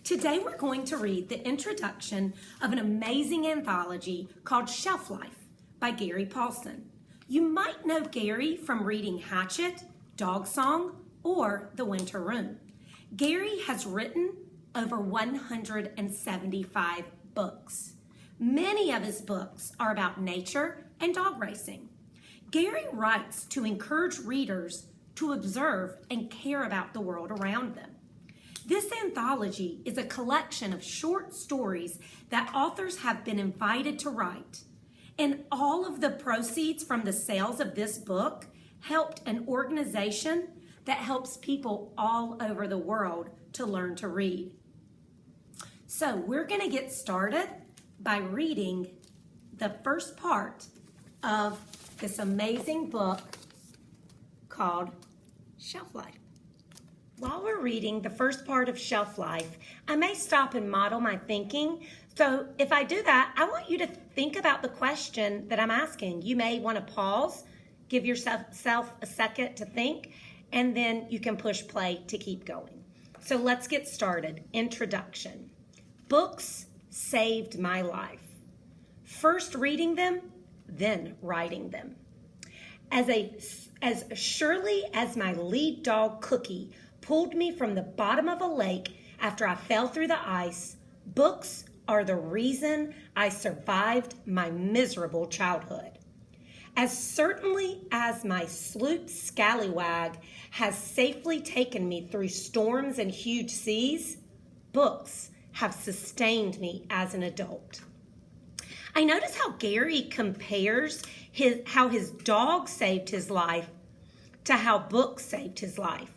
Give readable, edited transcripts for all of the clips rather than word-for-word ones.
Today we're going to read the introduction of an amazing anthology called Shelf Life by Gary Paulsen. You might know Gary from reading Hatchet, Dog Song, or The Winter Room. Gary has written over 175 books. Many of his books are about nature and dog racing. Gary writes to encourage readers to observe and care about the world around them. This anthology is a collection of short stories that authors have been invited to write. And all of the proceeds from the sales of this book helped an organization that helps people all over the world to learn to read. So we're going to get started by reading the first part of this amazing book called Shelf Life. While we're reading the first part of Shelf Life, I may stop and model my thinking. So if I do that, I want you to think about the question that I'm asking. You may want to pause, give yourself a second to think, and then you can push play to keep going. So let's get started. Introduction. Books saved my life. First reading them, then writing them. As surely as my lead dog, Cookie, pulled me from the bottom of a lake after I fell through the ice, books are the reason I survived my miserable childhood. As certainly as my sloop Scallywag has safely taken me through storms and huge seas, books have sustained me as an adult. I notice how Gary compares how his dog saved his life to how books saved his life.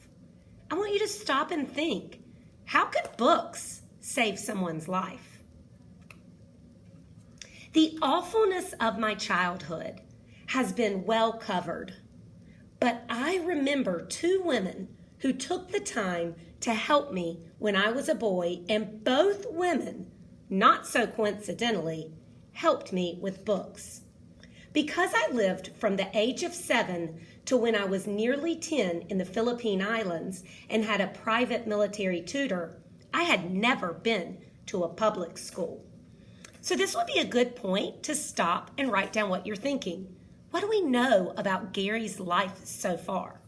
I want you to stop and think, how could books save someone's life? The awfulness of my childhood has been well covered, but I remember two women who took the time to help me when I was a boy, and both women, not so coincidentally, helped me with books. Because I lived from the age of 7 to when I was nearly 10 in the Philippine Islands and had a private military tutor, I had never been to a public school. So this would be a good point to stop and write down what you're thinking. What do we know about Gary's life so far?